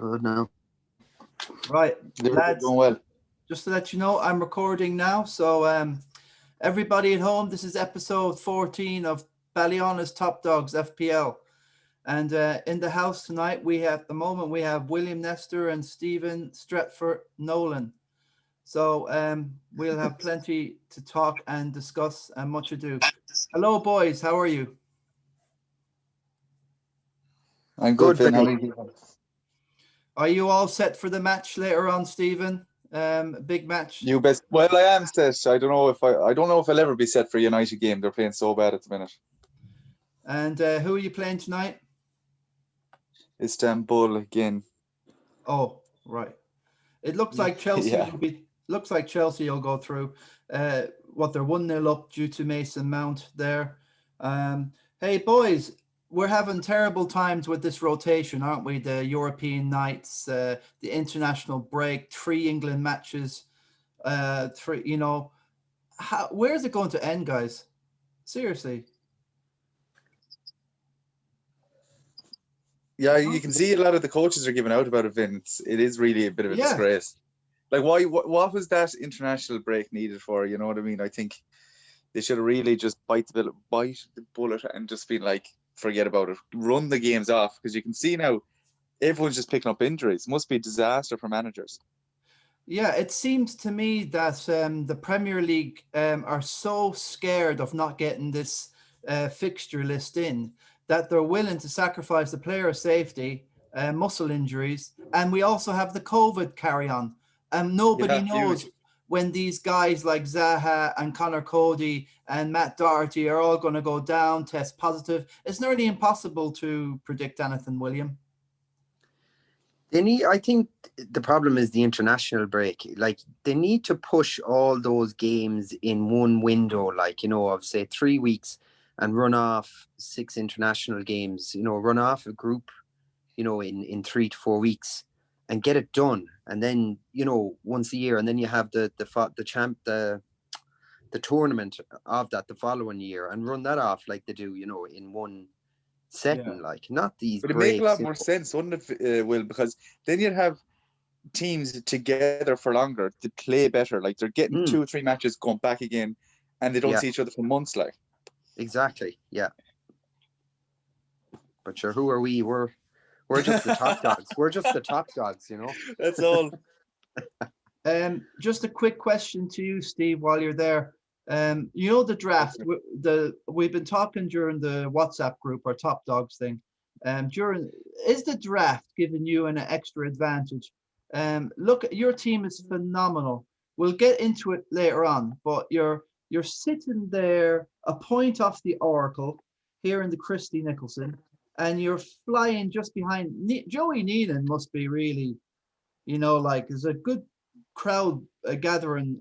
Good now. Right, lads, doing well. just to let you know, I'm recording now. So everybody at home, this is episode 14 of Ballyhaunis Top Dogs FPL. And in the house tonight, we have William Nestor and Stephen Stretford Nolan. So we'll have plenty to talk and discuss and much ado. Hello, boys. How are you? I'm good, Finn. How are you? Are you all set for the match later on, Stephen? Big match. You best. Well, I am set. I don't know if I'll ever be set for a United game. They're playing so bad at the minute. And who are you playing tonight? Istanbul again. Oh, right. It looks like Chelsea will go through. They're 1-0 up due to Mason Mount there. Hey boys, we're having terrible times with this rotation, aren't we? The European nights, the international break, 3 England matches, 3. Where's it going to end, guys? Seriously. Yeah, you can see a lot of the coaches are giving out about it, Vince. It is really a bit of a disgrace. Like, why? What was that international break needed for? You know what I mean? I think they should have really just bite the bullet and just been like, forget about it. Run the games off, because you can see now everyone's just picking up injuries. Must be a disaster for managers. Yeah, it seems to me that the Premier League are so scared of not getting this fixture list in that they're willing to sacrifice the player safety, muscle injuries, and we also have the COVID carry-on. And nobody knows when these guys like Zaha and Connor Cody and Matt Doherty are all going to go down, test positive. It's nearly impossible to predict anything, William. I think the problem is the international break. Like, they need to push all those games in one window, of say 3 weeks, and run off 6 international games, run off a group, in 3 to 4 weeks and get it done. And then, once a year, and then you have the tournament of that the following year, and run that off like they do, in one setting, not these breaks. But it make a lot more sense, wouldn't it, Will? Because then you'd have teams together for longer to play better. Like, they're getting 2 or 3 matches going back again, and they don't see each other for months. Like, exactly, yeah. But sure, who are we? We're just the top dogs. We're just the top dogs, That's all. Just a quick question to you, Steve, while you're there. The draft. We've been talking during the WhatsApp group, or Top Dogs thing. Is the draft giving you an extra advantage? Look, your team is phenomenal. We'll get into it later on, but you're sitting there a point off the Oracle here in the Christie Nicholson, and you're flying just behind. Joey Neenan must be really, there's a good crowd gathering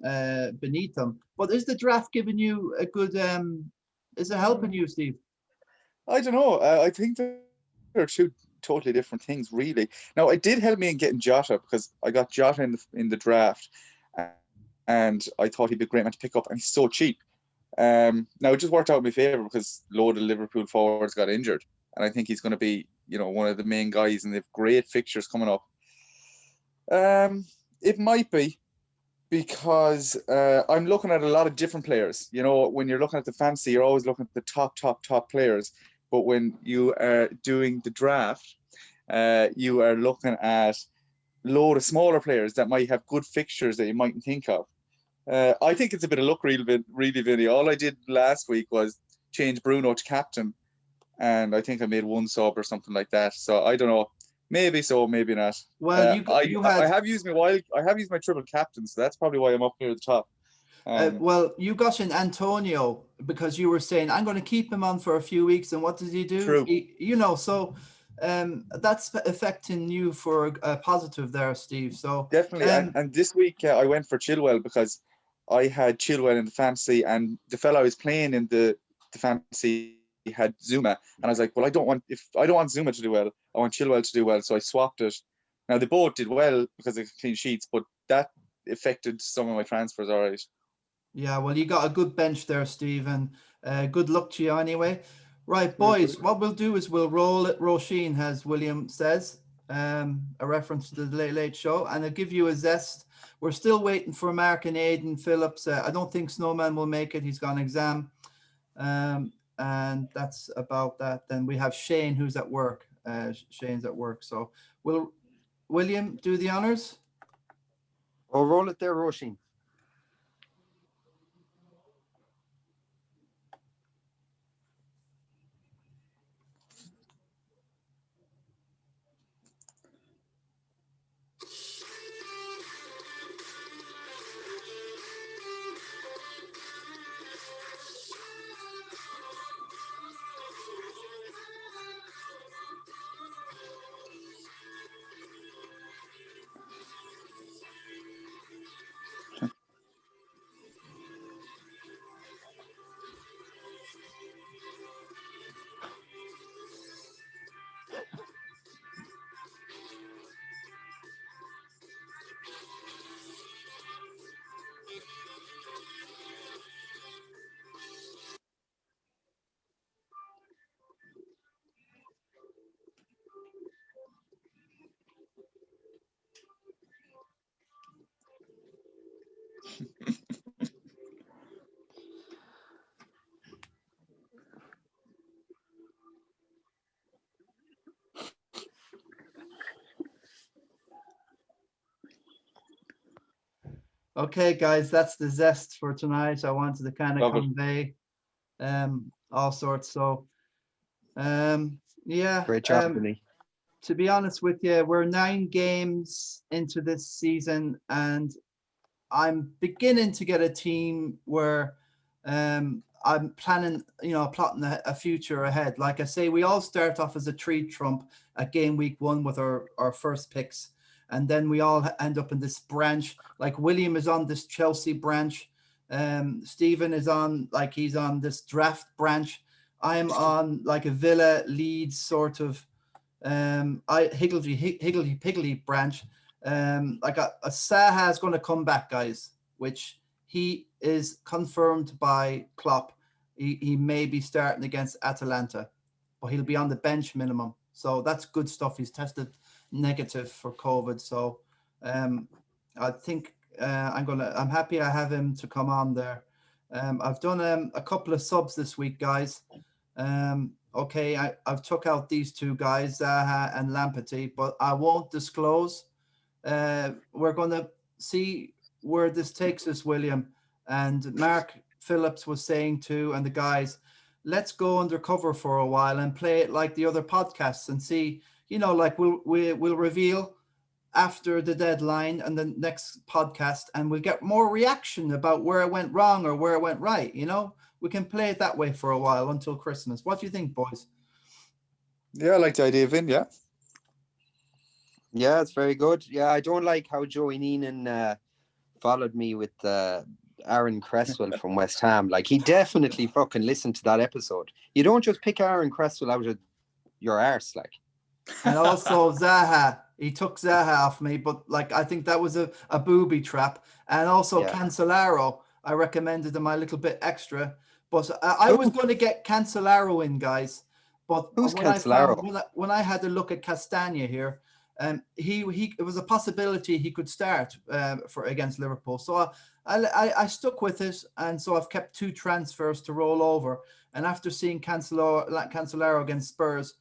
beneath them. But is the draft giving you a good, is it helping you, Steve? I don't know. I think they're 2 totally different things, really. Now, it did help me in getting Jota, because I got Jota in the draft, and I thought he'd be a great man to pick up, and he's so cheap. Now, it just worked out in my favour, because a load of Liverpool forwards got injured, and I think he's going to be, one of the main guys, and they have great fixtures coming up. It might be, because I'm looking at a lot of different players. When you're looking at the fantasy, you're always looking at the top players. But when you are doing the draft, you are looking at a load of smaller players that might have good fixtures that you mightn't think of. I think it's a bit of luck, really, Vinny. All I did last week was change Bruno to captain, and I think I made 1 sub or something like that. So I don't know. Maybe so, maybe not. Well, I have used my triple captain, so that's probably why I'm up here at the top. Well, you got in Antonio because you were saying, I'm going to keep him on for a few weeks, and what does he do? True. So that's affecting you for a positive there, Steve. So definitely. And this week I went for Chilwell, because I had Chilwell in the fantasy, and the fellow I was playing in the fantasy had Zuma, and I was like, well, I don't want Zuma to do well, I want Chilwell to do well, so I swapped it. Now, they both did well because of clean sheets, but that affected some of my transfers, all right. Yeah, well, you got a good bench there, Steve, and good luck to you anyway. Right, boys, what we'll do is we'll roll it Roisin, as William says, a reference to the Late Late Show, and it'll give you a zest. We're still waiting for Mark and Aidan Phillips. I don't think Snowman will make it. He's got an exam. And that's about that. Then we have Shane, who's at work. Shane's at work. So will William do the honors? Oh, roll it there, Roisin. Okay, guys, that's the zest for tonight. I wanted to kind of convey all sorts. So, yeah. Great job, Billy. To be honest with you, we're 9 games into this season, and I'm beginning to get a team where I'm planning, plotting a future ahead. Like I say, we all start off as a 3 trump at game week 1 with our first picks. And then we all end up in this branch. Like William is on this Chelsea branch. Stephen is on, he's on this draft branch. I'm on like a Villa Leeds sort of higgledy branch. A SALAH is going to come back, guys, which he is confirmed by Klopp. He may be starting against Atalanta, but he'll be on the bench minimum. So that's good stuff. He's tested negative for COVID. So I think I'm happy I have him to come on there. I've done a couple of subs this week, guys. Okay, I've took out these 2 guys, Zaha and Lamptey, but I won't disclose. We're going to see where this takes us, William. And Mark Phillips was saying too, and the guys, let's go undercover for a while and play it like the other podcasts and see, we'll reveal after the deadline and the next podcast, and we'll get more reaction about where it went wrong or where it went right. We can play it that way for a while until Christmas. What do you think, boys? Yeah, I like the idea, Vin. Yeah. Yeah, it's very good. Yeah, I don't like how Joey Neenan followed me with Aaron Cresswell from West Ham. Like, he definitely fucking listened to that episode. You don't just pick Aaron Cresswell out of your arse, like. And also Zaha. He took Zaha off me, but I think that was a booby trap. And also Cancelaro, I recommended him a little bit extra. But I was going to get Cancelaro in, guys. But who's Cancelaro? When I had a look at Castagna here, it was a possibility he could start against Liverpool. So I stuck with it, and so I've kept 2 transfers to roll over. And after seeing Cancelaro against Spurs,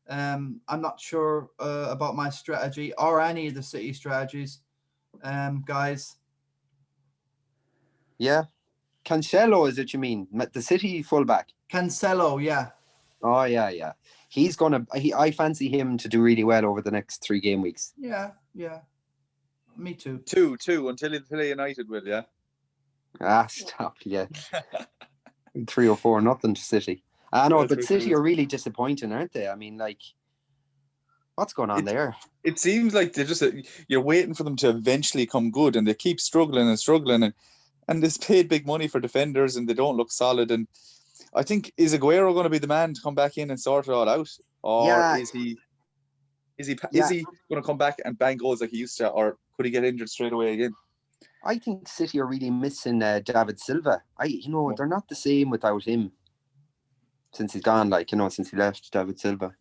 I'm not sure about my strategy or any of the City strategies, guys. Yeah, Cancelo is it you mean? The City fullback? Cancelo, yeah. Oh yeah. I fancy him to do really well over the next 3 game weeks. Yeah. Me too. 2 until United will, yeah. Stop, yeah. 3 or 4, nothing to City. I know, but City are really disappointing, aren't they? I mean, what's going on there? It seems like they're just you're waiting for them to eventually come good, and they keep struggling, and they've paid big money for defenders, and they don't look solid. And I think, is Aguero going to be the man to come back in and sort it all out, or is he going to come back and bang goals like he used to, or could he get injured straight away again? I think City are really missing David Silva. They're not the same without him. Since he's gone, since he left, David Silva.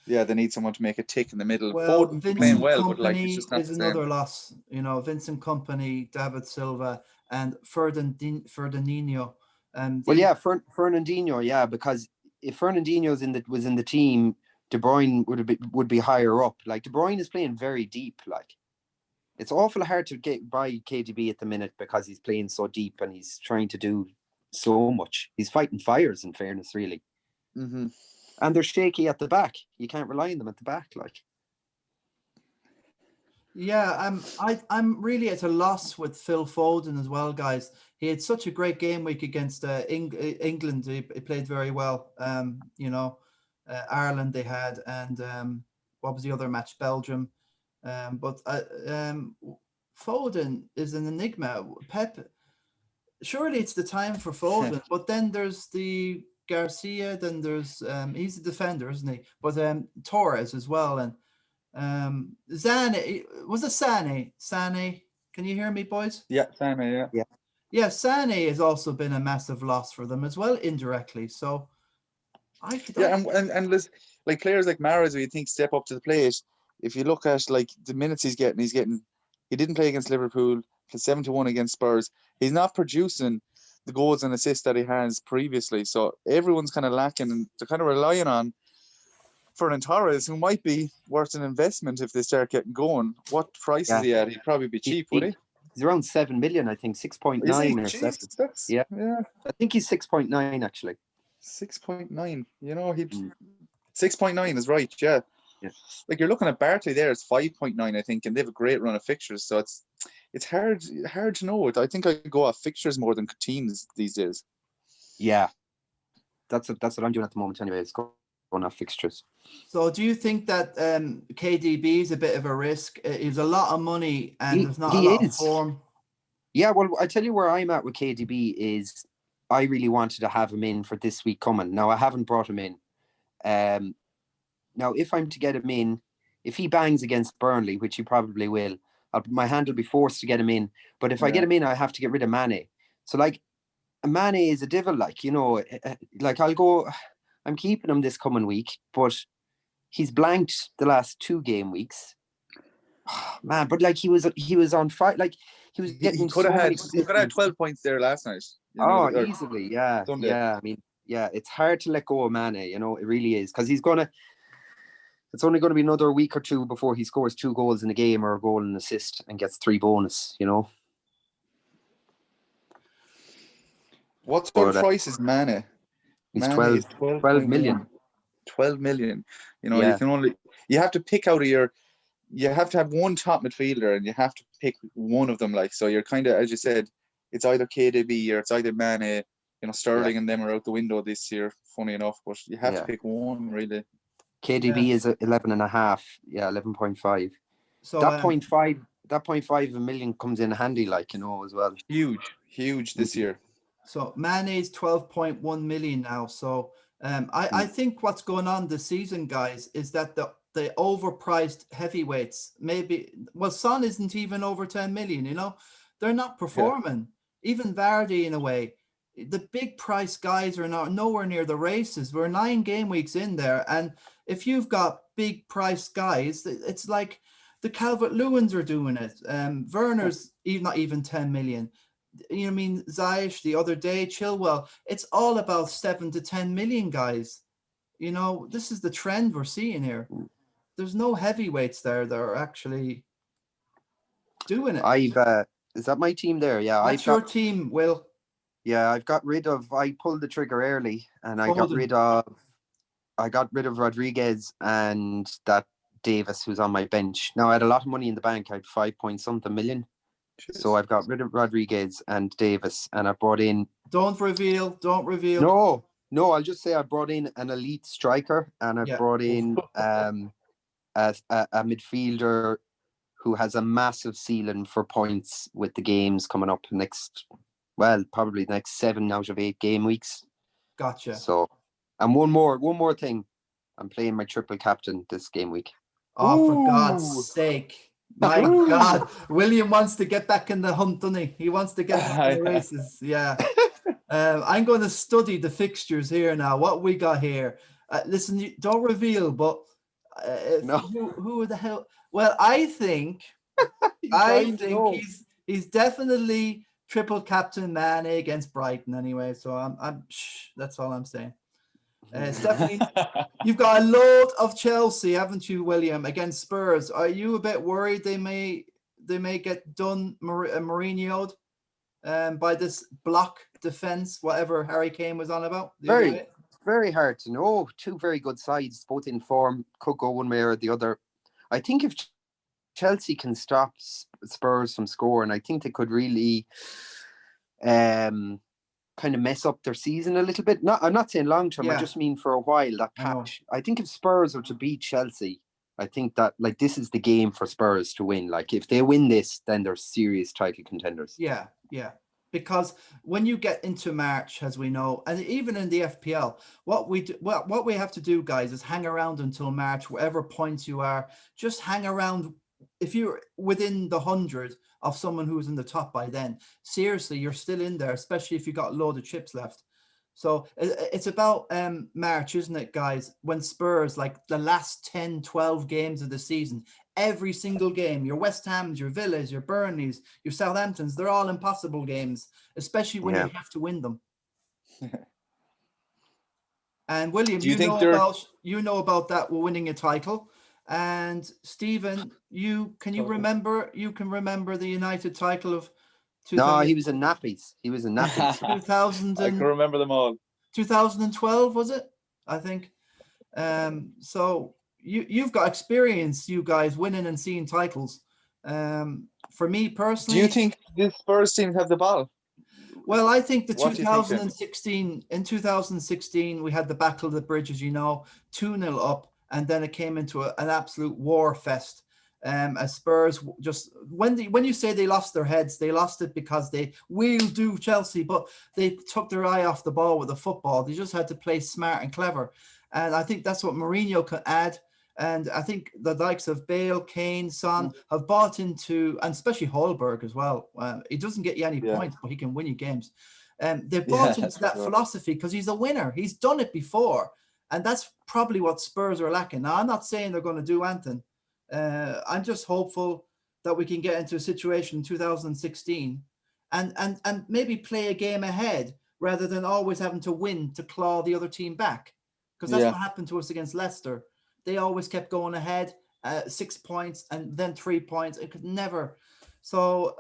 Yeah, they need someone to make a tick in the middle. Well, Foden playing Vincent well, but like it's Company just not is the same. another loss. You know, Vincent Company, David Silva, and Ferdinandinho. Well, yeah, Fernandinho, yeah, because if Fernandinho was in the team, De Bruyne would be higher up. Like De Bruyne is playing very deep. Like it's awful hard to get by KDB at the minute because he's playing so deep and he's trying to do so much. He's fighting fires, in fairness, really. Mm-hmm. And they're shaky at the back. You can't rely on them at the back, like. Yeah, I'm really at a loss with Phil Foden as well, guys. He had such a great game week against England. He played very well. You know, Ireland they had, and what was the other match? Belgium. But Foden is an enigma. Pep, surely it's the time for Foden, but then there's the Garcia. Then there's he's a defender, isn't he? But Torres as well, and. Zane, was it Sane? Sane, can you hear me, boys? Yeah, Sane, yeah. Yeah, Sane has also been a massive loss for them as well, indirectly. So, and there's like players like Mahrez who you think step up to the plate. If you look at like the minutes he's getting, he didn't play against Liverpool, 7-1 against Spurs. He's not producing the goals and assists that he has previously. So everyone's kind of lacking, and they're kind of relying on Ferran Torres, who might be worth an investment if they start getting going. What price is he at? He'd probably be cheap, would he? He's around 7 million, I think, 6.9 or 7. Yeah, I think he's 6.9 actually. 6.9. You know, 6.9 is right. Yeah. Like you're looking at Bartley there, it's 5.9, I think, and they have a great run of fixtures. So it's hard to know. I think I go off fixtures more than teams these days. Yeah, that's what I'm doing at the moment anyway. It's going off fixtures. So do you think that KDB is a bit of a risk? It's a lot of money and there's not a lot of form. Yeah, well, I tell you where I'm at with KDB is I really wanted to have him in for this week coming. Now, I haven't brought him in. Now, if I'm to get him in, if he bangs against Burnley, which he probably will, my hand will be forced to get him in. But if I get him in, I have to get rid of Mane. So, like, Mane is a devil, like, you know, like I'm keeping him this coming week, but he's blanked the last 2 game weeks. Oh, man, but like he was on fire, like he was getting. He could have had 12 points there last night. You know, easily, yeah, Sunday. Yeah. I mean, yeah, it's hard to let go of Mane. You know, it really is because it's only going to be another week or 2 before he scores 2 goals in a game or a goal and assist and gets 3 bonus. You know. What sort of price is Mane? He's 12 million. 12 million. You know, you have to pick out you have to have one top midfielder and you have to pick one of them. Like, so you're kind of, as you said, it's either KDB or it's either Mane. You know, Sterling and them are out the window this year, funny enough, but you have to pick one, really. KDB is 11.5. Yeah, 11.5. So that 0.5 of a million comes in handy, like, you know, as well. Huge this year. So Mane's 12.1 million now. So I think what's going on this season, guys, is that the overpriced heavyweights, Son isn't even over 10 million, you know, they're not performing. Even Vardy, in a way, the big price guys are nowhere near the races. We're 9 game weeks in there, and if you've got big price guys, it's like the Calvert-Lewins are doing it. Werner's not even 10 million. You know what I mean? Ziyech the other day, Chilwell. It's all about 7 to 10 million guys. You know, this is the trend we're seeing here. There's no heavyweights there that are actually doing it. Is that my team there? Yeah, that's your team, Will. Yeah, I pulled the trigger early, and I got rid of Rodriguez and that Davis who's on my bench. Now I had a lot of money in the bank. I had 5-point-something million. So I've got rid of Rodriguez and Davis, and I brought in. Don't reveal. No. I'll just say I brought in an elite striker, and I brought in a midfielder who has a massive ceiling for points with the games coming up probably next 7 out of 8 game weeks. Gotcha. So, and one more thing, I'm playing my triple captain this game week. Oh, for God's sake. My God, William wants to get back in the hunt, doesn't he? He wants to get back in the races. Yeah. I'm going to study the fixtures here now. What we got here. Listen, don't reveal, but No. Who the hell? Well, I think he's definitely triple captain Mane against Brighton anyway. So I'm that's all I'm saying. Stephanie, you've got a load of Chelsea, haven't you, William, against Spurs? Are you a bit worried they may get done Mourinho'd by this block defense, whatever Harry Kane was on about? Very hard to know. Two very good sides, both in form, could go one way or the other. I think if Chelsea can stop Spurs from scoring, I think they could really kind of mess up their season a little bit. I'm not saying long term. I just mean for a while. That patch. I think if Spurs were to beat Chelsea, I think that this is the game for Spurs to win. Like if they win this, then they're serious title contenders. Yeah. Because when you get into March, as we know, and even in the FPL, what we have to do, guys, is hang around until March, whatever points you are. Just hang around. If you're within the 100 of someone who's in the top by then, seriously, you're still in there, especially if you got a load of chips left. So it's about March, isn't it, guys? When Spurs, like the last 10, 12 games of the season, every single game, your West Hams, your Villas, your Burnleys, your Southamptons, they're all impossible games, especially when you have to win them. And William, you know about that, we're winning a title. And Stephen, you can remember the United title of 2000? No, he was in nappies. 2000 I can remember them all. 2012 was it? I think. So you've got experience, you guys, winning and seeing titles. For me personally, do you think this Spurs team have the ball? Well, I think in 2016 we had the Battle of the Bridge, as you know, 2-0 up, and then it came into an absolute war fest. As Spurs just when you say they lost their heads, they lost it because they will do Chelsea, but they took their eye off the ball with the football. They just had to play smart and clever, and I think that's what Mourinho can add. And I think the likes of Bale, Kane, Son have bought into, and especially Hallberg as well. He doesn't get you any points, but he can win you games. They've bought into that philosophy because he's a winner. He's done it before, and that's probably what Spurs are lacking. Now, I'm not saying they're going to do anything. I'm just hopeful that we can get into a situation in 2016 and maybe play a game ahead rather than always having to win to claw the other team back. Because that's what happened to us against Leicester. They always kept going ahead, 6 points and then 3 points. It could never. So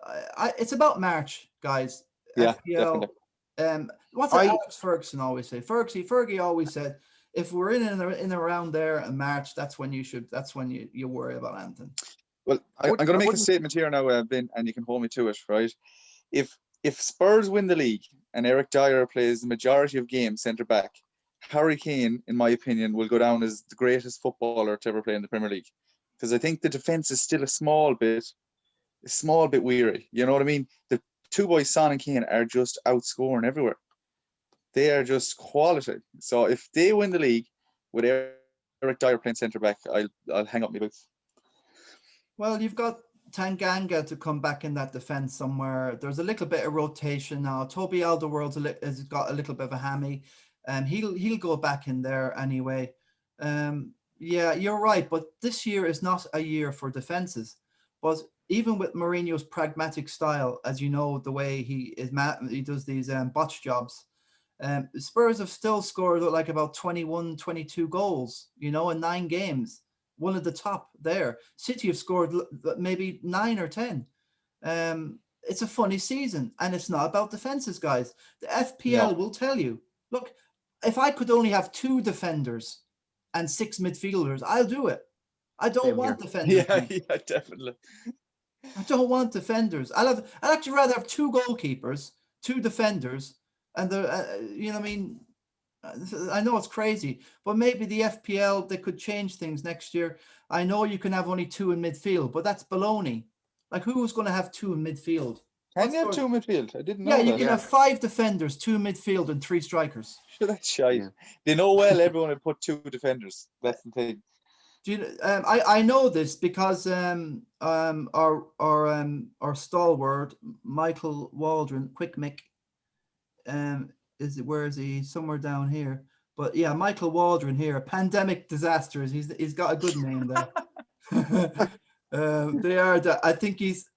it's about March, guys. Yeah, FPL. What's Alex Ferguson always say? Fergie always said, if we're in around there in March, that's when you worry about anything. Well, I'm going to make a statement here now, Ben, and you can hold me to it, right? If Spurs win the league and Eric Dyer plays the majority of games centre back, Harry Kane, in my opinion, will go down as the greatest footballer to ever play in the Premier League, because I think the defense is still a small bit weary. You know what I mean? The two boys, Son and Kane, are just outscoring everywhere. They are just quality. So if they win the league with Eric Dyer playing centre back, I'll hang up my boots. Well, you've got Tanganga to come back in that defence somewhere. There's a little bit of rotation now. Toby Alderweireld has got a little bit of a hammy. He'll go back in there anyway. Yeah, you're right. But this year is not a year for defences. But even with Mourinho's pragmatic style, as you know, the way he does these botch jobs, Spurs have still scored like about 21, 22 goals, in 9 games. One of the top there. City have scored maybe 9 or 10. It's a funny season, and it's not about defenses, guys. The FPL will tell you, look, if I could only have 2 defenders and 6 midfielders, I'll do it. I don't want defenders. Yeah, definitely. I don't want defenders. I'd actually rather have 2 goalkeepers, 2 defenders, and I know it's crazy, but maybe the FPL, they could change things next year. I know you can have only 2 in midfield, but that's baloney. Like, who's going to have 2 in midfield? Can you have 2 in midfield? I didn't know that. Yeah, you can have 5 defenders, 2 in midfield, and 3 strikers. Sure, that's shite. Yeah. They know well everyone would put 2 defenders. That's the thing. Do you, I know this because our stalwart Michael Waldron, Quick Mick, where is he? Somewhere down here. But yeah, Michael Waldron here, pandemic disasters. He's got a good name there. They are. I think he's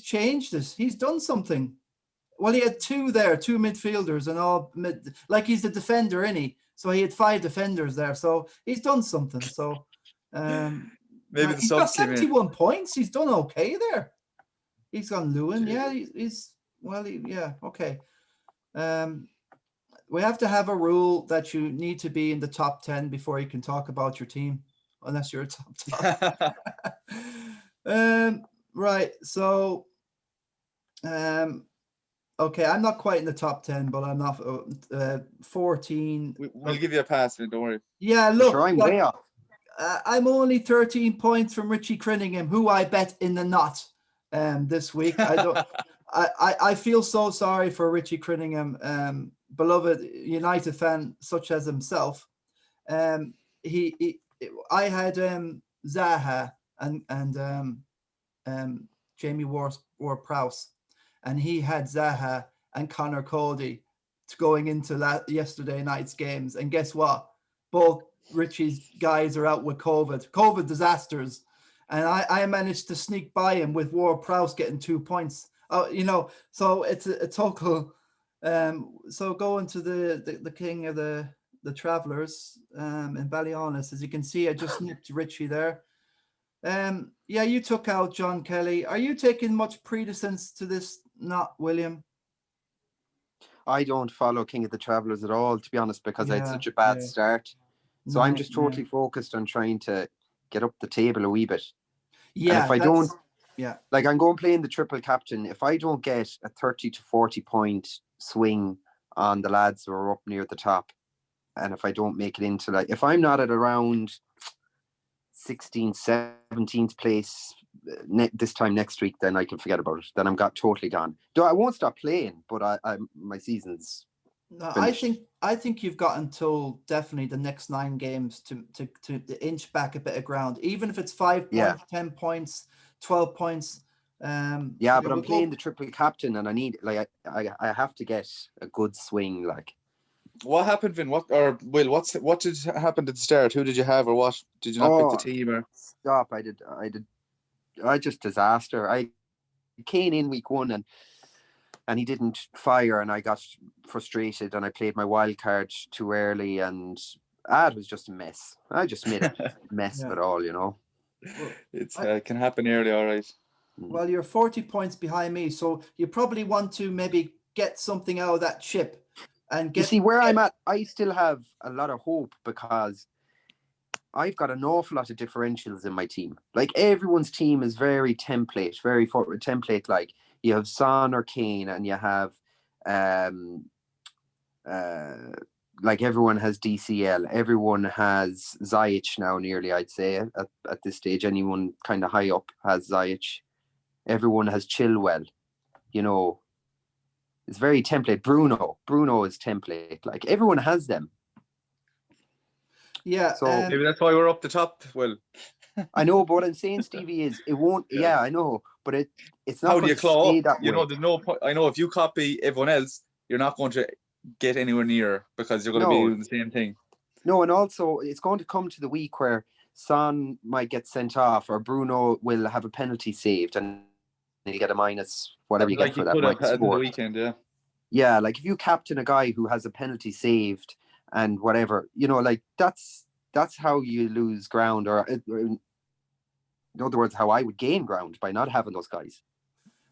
changed this. He's done something. Well, he had two midfielders and all mid. Like he's the defender, isn't he? So he had 5 defenders there. So he's done something. So Maybe the he's got subs came in. 71 points. He's done okay there. He's gone Lewin. Yeah, yeah, okay. We have to have a rule that you need to be in the top 10 before you can talk about your team, unless you're a top 10. Right. So, okay, I'm not quite in the top 10, but I'm not 14. We'll give you a pass, man, don't worry. Yeah, look, Sure, I'm way off. I'm only 13 points from Richie Crinningham, who I bet in the knot this week. I don't. I feel so sorry for Richie Crinningham, beloved United fan such as himself. I had Zaha and Jamie Ward-Prowse, and he had Zaha and Connor Cody going into yesterday night's games. And guess what? Both Richie's guys are out with COVID disasters. And I managed to sneak by him with Ward-Prowse getting 2 points. So it's a total. So going to the king of the Travellers in Ballyhaunis, as you can see, I just nipped Richie there. Yeah, you took out John Kelly. Are you taking much precedence to this? Not William. I don't follow King of the Travellers at all, to be honest, because I had such a bad start. So I'm just totally focused on trying to get up the table a wee bit. Yeah. And if I don't, like I'm going playing the triple captain. If I don't get a 30 to 40 point swing on the lads who are up near the top, and if I don't make it into, like, if I'm not at around 16th, 17th place this time next week, then I can forget about it. Then I'm totally gone. Though I won't stop playing, but my season's finished. I think you've got until definitely the next 9 games to inch back a bit of ground, even if it's 5 points, 10 points, 12 points. But I'm playing the triple captain, and I need, like, I have to get a good swing. Like, what happened, Vin? What did happen at the start? Who did you have, or what? Did you not pick the team? Or stop? I just disaster. I came in week 1 and he didn't fire, and I got frustrated, and I played my wild card too early, and it was just a mess. I just made a mess of it all, It can happen early, all right. Well, you're 40 points behind me, so you probably want to maybe get something out of that chip and get. You see where I'm at. I still have a lot of hope because I've got an awful lot of differentials in my team. Like, everyone's team is very template. Like, you have Son or Kane, and you have like, everyone has DCL, everyone has Ziyech now, nearly, I'd say at this stage. Anyone kind of high up has Ziyech. Everyone has Chilwell. It's very template. Bruno is template. Like, everyone has them. Yeah. So maybe that's why we're up the top. Well, I know, but what I'm saying, Stevie, is it won't. Yeah, I know, but it's not. How do you claw? There's no point. I know if you copy everyone else, you're not going to get anywhere near, because you're going to be doing the same thing. No, and also it's going to come to the week where Son might get sent off, or Bruno will have a penalty saved, and he'll get a minus whatever you get for that. Like the weekend, yeah. Like, if you captain a guy who has a penalty saved and whatever, like, that's how you lose ground, or in other words, how I would gain ground by not having those guys.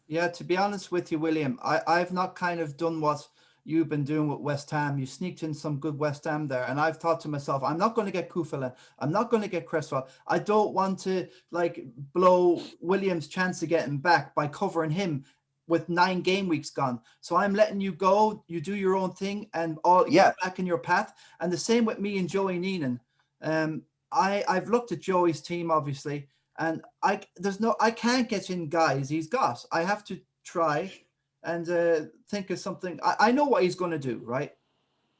Yeah, to be honest with you, William, I've not kind of done what you've been doing with West Ham. You sneaked in some good West Ham there, and I've thought to myself, I'm not going to get Kufala, I'm not going to get Cresswell. I don't want to, like, blow William's chance of getting back by covering him with 9 game weeks gone. So I'm letting you go. You do your own thing, and get back in your path. And the same with me and Joey Neenan. I've looked at Joey's team, obviously, and I can't get in guys he's got. I have to try and think of something. I know what he's going to do, right?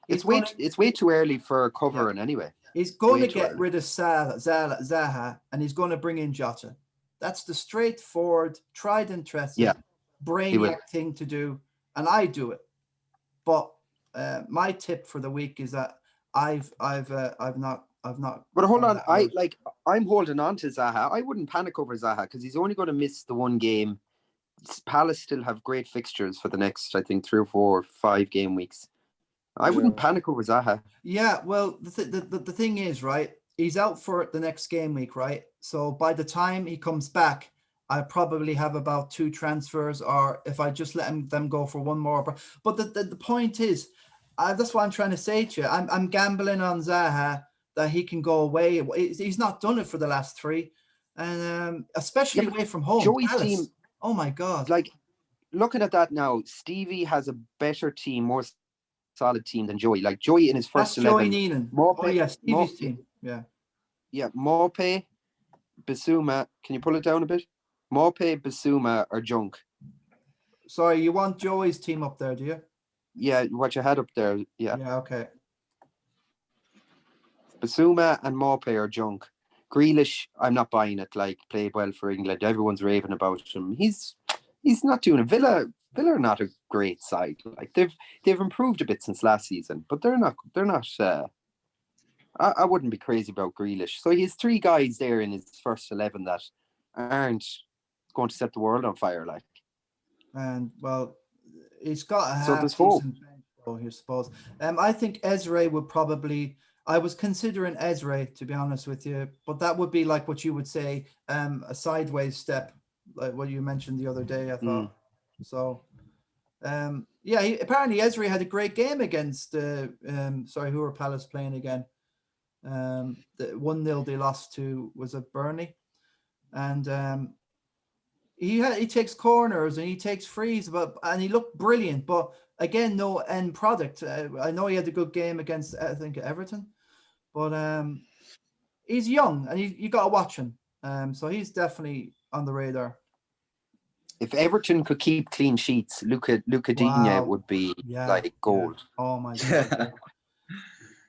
It's way too early for covering anyway. He's going to get rid of Zaha, and he's going to bring in Jota. That's the straightforward, tried and tested, brainiac thing to do, and I do it. But my tip for the week is that I've not. But hold gone on, that route. I'm holding on to Zaha. I wouldn't panic over Zaha because he's only going to miss the one game. Palace still have great fixtures for the next, I think, 3 or 4 or 5 game weeks. I wouldn't panic over Zaha. Yeah, well, the thing is, right, he's out for the next game week, right? So by the time he comes back, I probably have about 2 transfers, or if I just let them go for one more. But the point is, that's what I'm trying to say to you. I'm gambling on Zaha that he can go away. He's not done it for the last 3, and especially away from home. Joey's Palace. team, oh my God! like looking at that now, Stevie has a better team, more solid team than Joey. Like Joey in his first That's Joey 11. Neenan. Oh yeah, Stevie's team. Yeah. Yeah, Morpe, Basuma. Can you pull it down a bit? Morpe, Basuma, or Junk. Sorry, you want Joey's team up there, do you? Yeah, what you had up there. Yeah. Yeah. Okay. Basuma and Morpe are Junk. Grealish, I'm not buying it. Like, played well for England. Everyone's raving about him. He's not doing it. Villa are not a great side. Like they've improved a bit since last season, but they're not. I wouldn't be crazy about Grealish. So he has 3 guys there in his first 11 that aren't going to set the world on fire. Like, and well, he's got a so there's hope. I suppose. I think Ezra would probably. I was considering Ezra, to be honest with you, but that would be like what you would say, a sideways step, like what you mentioned the other day. I thought so. Yeah, apparently Ezra had a great game against who were Palace playing again? The 1-0 they lost to, was it Burnley? And he takes corners and he takes frees, and he looked brilliant. But again, no end product. I know he had a good game against, I think, Everton, but he's young and you got to watch him. So he's definitely on the radar. If Everton could keep clean sheets, Luca Digne would be like gold. Yeah. Oh my God.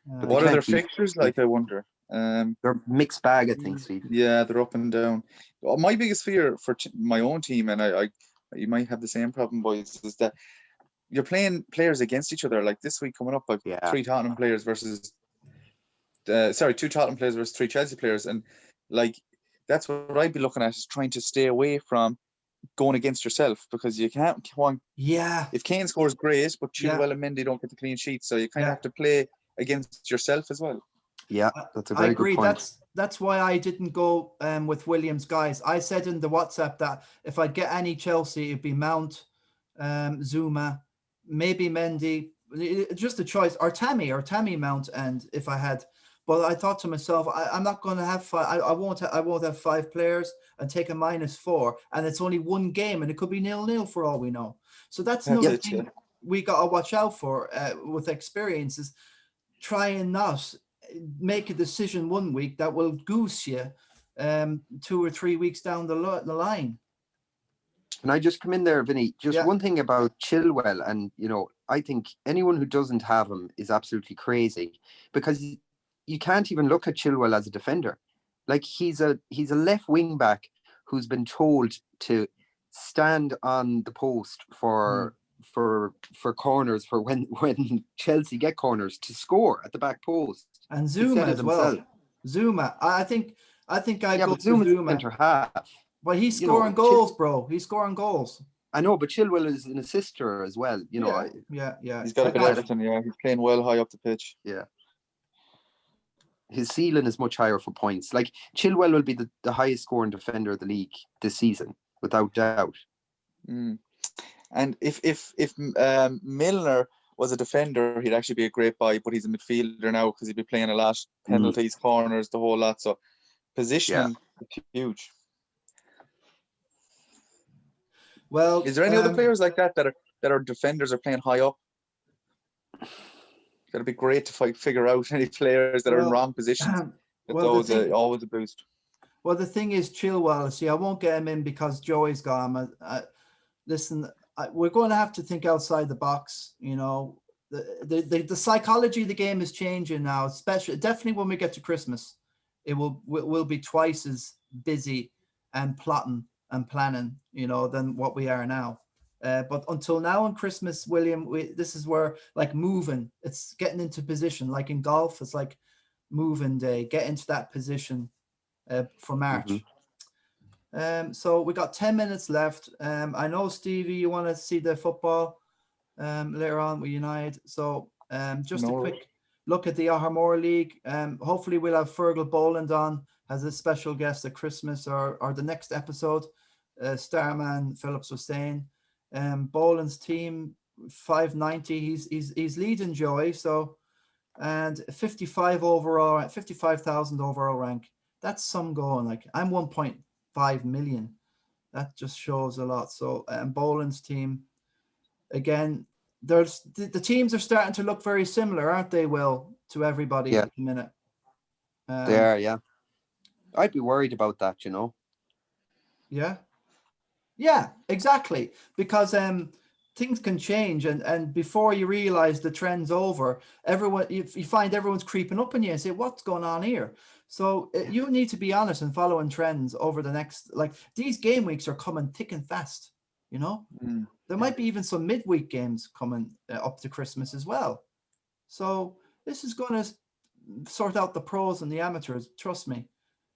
What are their fixtures like, I wonder? They're mixed bag, I think, Steve. Yeah, they're up and down. Well, my biggest fear for my own team, and I you might have the same problem, boys, is that you're playing players against each other. Like this week coming up, I've 3 Tottenham players versus 2 Tottenham players versus 3 Chelsea players, and like that's what I'd be looking at, is trying to stay away from going against yourself, because you can't. If Kane scores, great, but Chilwell and Mendy don't get the clean sheet, so you kind of have to play against yourself as well. Yeah, that's a very good point. That's why I didn't go with Williams, guys. I said in the WhatsApp that if I get any Chelsea, it'd be Mount, Zuma, maybe Mendy, just a choice, or Tammy Mount, and if I had. But I thought to myself, I'm not going to have 5. I won't have 5 players and take a -4, and it's only 1 game, and it could be 0-0 for all we know. So that's another thing we got to watch out for with experiences. Try and not make a decision 1 week that will goose you 2 or 3 weeks down the line. Can I just come in there, Vinny? Just one thing about Chilwell, and I think anyone who doesn't have him is absolutely crazy, because you can't even look at Chilwell as a defender. Like he's a left wing back who's been told to stand on the post for corners, for when Chelsea get corners, to score at the back post. And Zuma as well. Zuma, I think I go for Zuma. Center half. But he's scoring goals, bro. He's scoring goals. I know, but Chilwell is an assister as well. Yeah. He's got a bit of everything. Yeah, he's playing well high up the pitch. Yeah. His ceiling is much higher for points. Like Chilwell will be the highest scoring defender of the league this season, without doubt. And if Milner was a defender, he'd actually be a great buy, but he's a midfielder now because he'd be playing a lot, penalties, corners, the whole lot. So positioning is huge. Well, is there any other players like that are defenders are playing high up? It'd be great to figure out any players that are in wrong positions. Always a boost. Well, the thing is, Chilwell, see, I won't get him in because Joey's gone. Listen, we're going to have to think outside the box. The psychology of the game is changing now, definitely when we get to Christmas. It will be twice as busy and plotting and planning, than what we are now. But until now on Christmas, William, this is where like moving, it's getting into position. Like in golf, it's like moving day, get into that position for March. So we got 10 minutes left. I know, Stevie, you want to see the football later on with United. So just a quick look at the Ahamore League. Hopefully we'll have Fergal Boland on as a special guest at Christmas or the next episode. Starman Phillips was saying. Boland's team 590. He's leading Joey. So, and 55 overall, 55,000 overall rank. That's some going. Like I'm 1.5 million. That just shows a lot. So, Boland's team again. There's the teams are starting to look very similar, aren't they? Will, to everybody at the minute. They are, yeah. I'd be worried about that, you know. Yeah, exactly. Because things can change, and before you realize the trend's over, you find everyone's creeping up on you and say, what's going on here? So you need to be honest and following trends over the next, like these game weeks are coming thick and fast, you know. There might be even some midweek games coming up to Christmas as well. So this is going to sort out the pros and the amateurs. Trust me.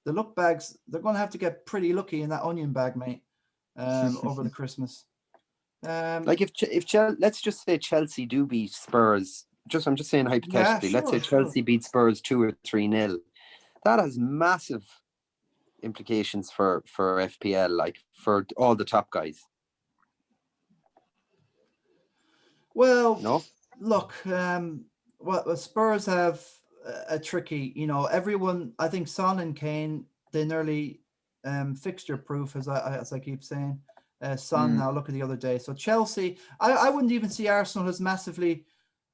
The luck bags, they're going to have to get pretty lucky in that onion bag, mate, over the Christmas. Like if let's just say Chelsea do beat Spurs. I'm just saying hypothetically. Let's say Chelsea beat Spurs 2 or 3-0. That has massive implications for FPL, like for all the top guys. Well, no, look, what Spurs have a tricky, you know, everyone. I think Son and Kane, they nearly fixture proof, as I keep saying. Son now, look at the other day. So Chelsea, I wouldn't even see Arsenal as massively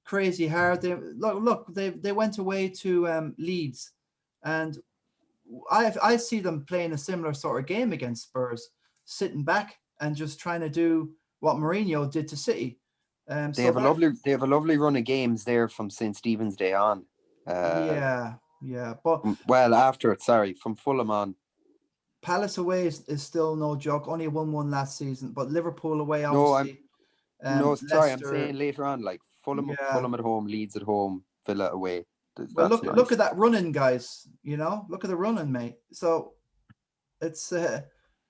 crazy hard. They went away to Leeds, and I see them playing a similar sort of game against Spurs, sitting back and just trying to do what Mourinho did to City. They have a lovely run of games there from St. Stephen's Day on. Yeah, but after it, from Fulham on. Palace away is still no joke. Only 1-1 last season, but Liverpool away, obviously. I'm saying later on, like Fulham at home, Leeds at home, Villa away. Well, look at that running, guys. You know, look at the running, mate. So it's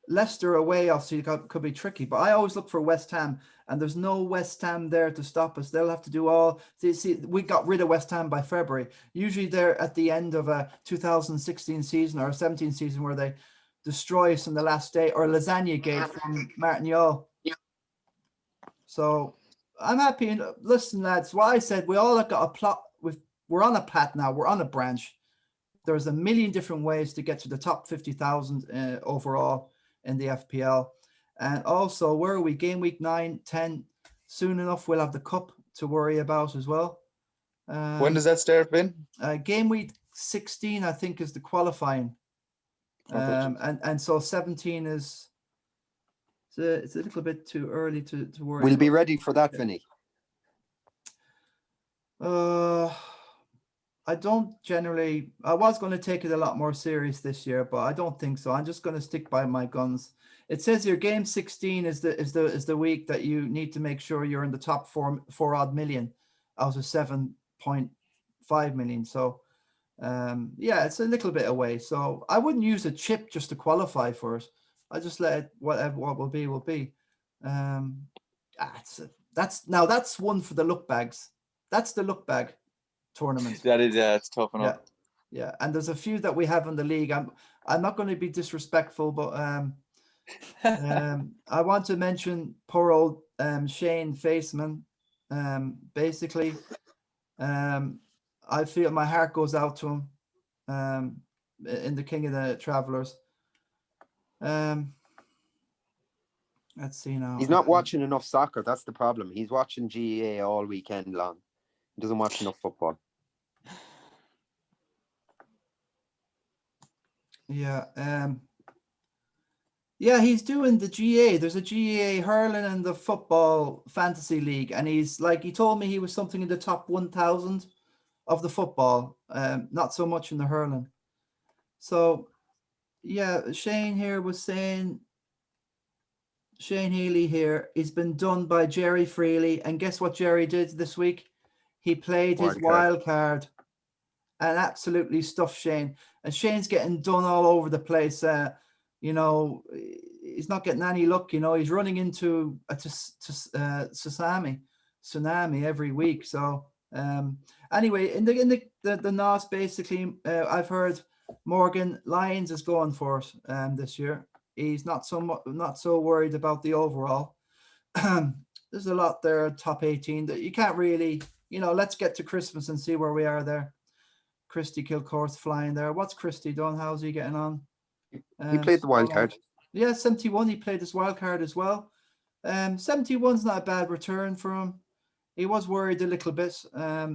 Leicester away, obviously could be tricky, but I always look for West Ham, and there's no West Ham there to stop us. They'll have to do all. See, we got rid of West Ham by February. Usually they're at the end of a 2016 season or a 17 season where they destroy us in the last day, or lasagna gate from Martin Yall. So I'm happy. And listen, lads, what I said, we all got a plot. We're on a path now. We're on a branch. There's a million different ways to get to the top 50,000 overall in the FPL. And also, where are we? Game week 9, 10. Soon enough, we'll have the cup to worry about as well. When does that start, Ben? Game week 16, I think, is the qualifying. And so 17 is it's a little bit too early to worry. We'll be ready for that, Vinny. I don't generally. I was going to take it a lot more serious this year, but I don't think so. I'm just going to stick by my guns. It says here, game 16 is the week that you need to make sure you're in the top four odd million out of 7.5 million. So, it's a little bit away. So I wouldn't use a chip just to qualify for it. I just let it, what will be. That's one for the look bags. That's the look bag tournament. That is, it's tough enough. Yeah, and there's a few that we have in the league. I'm not going to be disrespectful, but I want to mention poor old Shane Faceman. Basically, I feel my heart goes out to him in the King of the Travelers. Let's see now. He's not watching enough soccer. That's the problem. He's watching GEA all weekend long. He doesn't watch enough football. Yeah. He's doing the GA. There's a GA hurling and the football fantasy league, and he told me he was something in the top 1,000 of the football, not so much in the hurling. So, Shane here was saying Shane Healy here. He's been done by Jerry Freely. And guess what Jerry did this week? He played his wild card and absolutely stuffed Shane. And Shane's getting done all over the place. You know, he's not getting any luck. You know, he's running into a tsunami every week. So anyway, in the NOS, basically, I've heard Morgan Lyons is going for it this year. He's not so worried about the overall. There's a lot there, top 18 that you can't really, you know. Let's get to Christmas and see where we are there. Christy Kilcourt's flying there. What's Christy done? How's he getting on? He played the wild card. Yeah, 71. He played his wild card as well. 71's not a bad return for him. He was worried a little bit.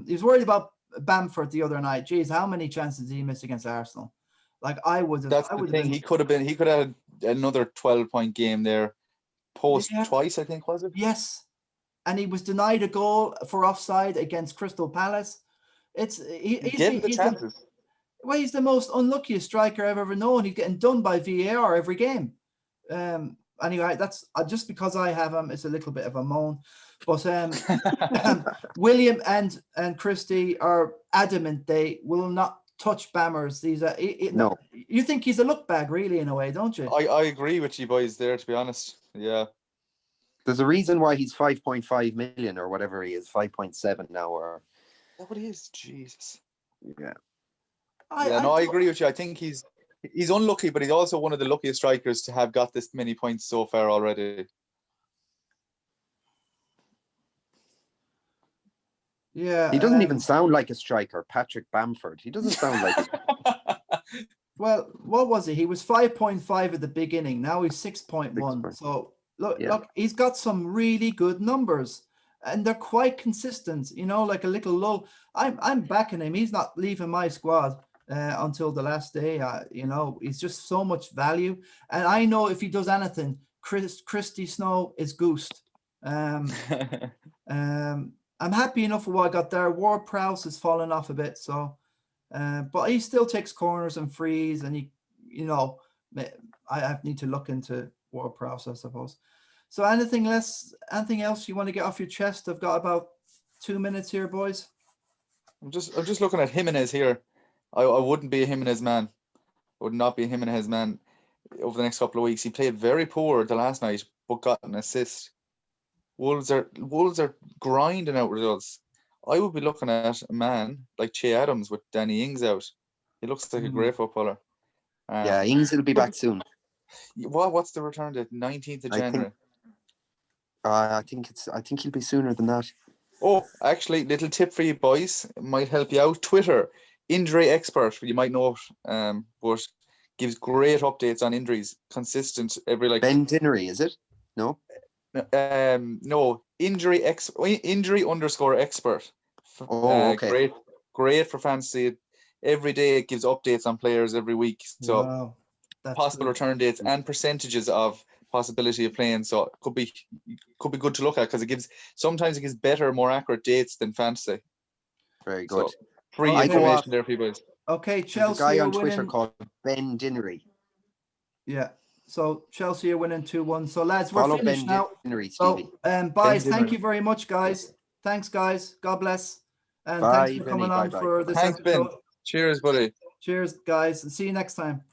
He was worried about Bamford the other night. Geez, how many chances did he miss against Arsenal? Like I would have. That's the thing. He could have had another 12-point game there. Twice, I think, was it? Yes, and he was denied a goal for offside against Crystal Palace. He's the chances. He's the most unluckiest striker I've ever known. He's getting done by VAR every game. Anyway, that's just because I have him. It's a little bit of a moan, but William and Christy are adamant they will not touch Bammers. No. You think he's a look bag, really, in a way, don't you? I agree with you boys there, to be honest. Yeah. There's a reason why he's 5.5 million or whatever he is, 5.7 now. Or is that what he is? Jesus. Yeah. I agree with you. I think he's unlucky, but he's also one of the luckiest strikers to have got this many points so far already. Yeah. He doesn't even sound like a striker, Patrick Bamford. He doesn't sound like it. Well, what was he? He was 5.5 at the beginning. Now he's 6.1. So look, he's got some really good numbers. And they're quite consistent, you know, like a little lull. I'm backing him. He's not leaving my squad until the last day. You know, he's just so much value. And I know if he does anything, Christy Snow is goosed. I'm happy enough with what I got there. Ward Prowse has fallen off a bit, so but he still takes corners and frees, and I need to look into Ward Prowse, I suppose. So anything else you want to get off your chest? I've got about 2 minutes here, boys. I'm just looking at Jimenez here. I wouldn't be a Jimenez man. I would not be a Jimenez man over the next couple of weeks. He played very poor the last night, but got an assist. Wolves are grinding out results. I would be looking at a man like Che Adams with Danny Ings out. He looks like a great footballer. Yeah, Ings will be back soon. What's the return date? 19th of January. I think he'll be sooner than that. Oh, actually, little tip for you boys. It might help you out. Twitter, Injury Expert, you might know it, but gives great updates on injuries, consistent every Ben Dinnery, is it? No. No, injury_expert. Okay. Great for fantasy. Every day it gives updates on players every week. So possible return dates and percentages of possibility of playing. So it could be good to look at because sometimes it gives better, more accurate dates than fantasy. Very good. So, free information there for you boys. Okay, Chelsea. There's a guy on Twitter called Ben Dinnery. Yeah. So Chelsea are winning 2-1. So lads, we're Follow finished Ben now. Dinnery, Stevie. So boys, thank you very much, guys. Thanks, guys. God bless. And thanks for coming on for this Thanks, episode. Ben. Cheers, buddy. Cheers, guys, and see you next time.